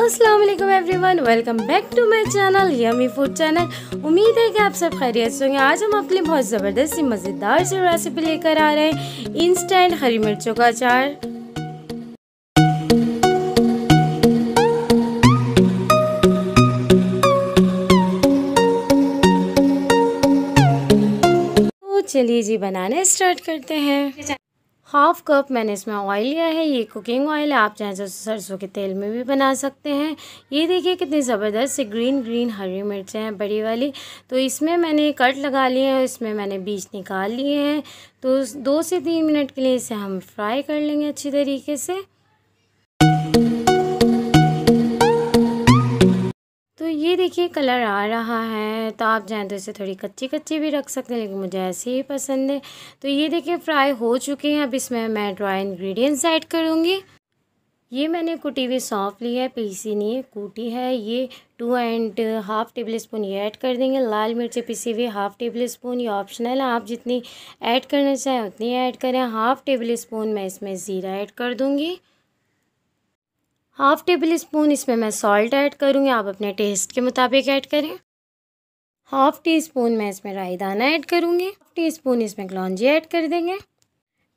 अस्सलाम वालेकुम everyone, welcome back to my channel yummy food channel. उम्मीद है कि आप सब खैरियत से होंगे। आज हम अपनी बहुत ज़बरदस्त सी मज़ेदार सी रेसिपी लेकर आ रहे हैं, इंस्टेंट हरी मिर्चों का अचार। तो चलिए जी, बनाना स्टार्ट करते हैं। हाफ कप मैंने इसमें ऑयल लिया है, ये कुकिंग ऑयल है, आप चाहें तो सरसों के तेल में भी बना सकते हैं। ये देखिए कितनी ज़बरदस्त से ग्रीन ग्रीन हरी मिर्चें हैं बड़ी वाली। तो इसमें मैंने कट लगा लिए हैं, इसमें मैंने बीज निकाल लिए हैं। तो 2 से 3 मिनट के लिए इसे हम फ्राई कर लेंगे अच्छी तरीके से। तो ये देखिए कलर आ रहा है, तो आप चाहें तो इसे थोड़ी कच्ची कच्ची भी रख सकते हैं, लेकिन मुझे ऐसे ही पसंद है। तो ये देखिए फ्राई हो चुके हैं। अब इसमें मैं ड्राई इंग्रेडिएंट्स ऐड करूँगी। ये मैंने कुटी हुई सौंफ ली है, पीसी नहीं है, कूटी है। ये 2.5 टेबल स्पून ये ऐड कर देंगे। लाल मिर्ची पिसी हुई 1/2 टेबल स्पून, ये ऑप्शनल है, आप जितनी ऐड करना चाहें उतनी ऐड करें। 1/2 टेबल स्पून मैं इसमें ज़ीरा ऐड कर दूँगी। 1/2 टेबल स्पून इसमें मैं सॉल्ट ऐड करूँगी, आप अपने टेस्ट के मुताबिक ऐड करें। 1/2 टी स्पून मैं इसमें राई दाना ऐड करूँगी। 1 टीस्पून इसमें कलौंजी ऐड कर देंगे।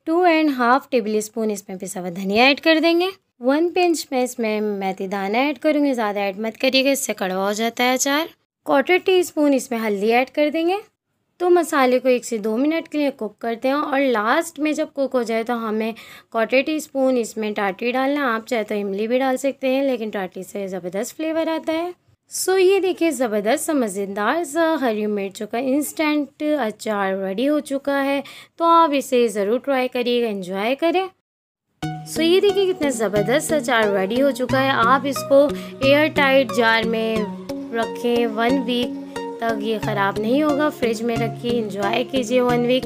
2.5 टेबल स्पून इसमें पिसा हुआ धनिया ऐड कर देंगे। 1 पिंच में इसमें मेथी दाना ऐड करूँगी, ज़्यादा ऐड मत करिएगा, इससे कड़वा हो जाता है अचार। 1/4 टीस्पून इसमें हल्दी ऐड कर देंगे। तो मसाले को 1 से 2 मिनट के लिए कुक करते हैं, और लास्ट में जब कुक हो जाए तो हमें 1/4 टीस्पून इसमें टाटरी डालना। आप चाहे तो इमली भी डाल सकते हैं, लेकिन टाटरी से ज़बरदस्त फ्लेवर आता है। सो ये देखिए ज़बरदस्त सा मज़ेदार सा हरी मिर्चों का इंस्टेंट अचार रेडी हो चुका है। तो आप इसे ज़रूर ट्राई करिएगा, एंजॉय करें। सो ये देखिए कितना ज़बरदस्त अचार रेडी हो चुका है। आप इसको एयर टाइट जार में रखें, 1 वीक तक ये ख़राब नहीं होगा। फ्रिज में रखिए, एंजॉय कीजिए 1 वीक।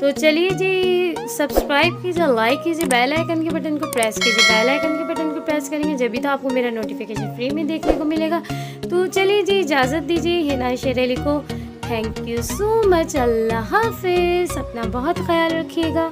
तो चलिए जी, सब्सक्राइब कीजिए, लाइक कीजिए, बेल आइकन के बटन को प्रेस कीजिए। बेल आइकन के बटन को प्रेस करेंगे जब भी तो आपको मेरा नोटिफिकेशन फ्री में देखने को मिलेगा। तो चलिए जी, इजाज़त दीजिए। हिना शेर अली को थैंक यू सो मच। अल्लाह हाफिज़। अपना बहुत ख्याल रखिएगा।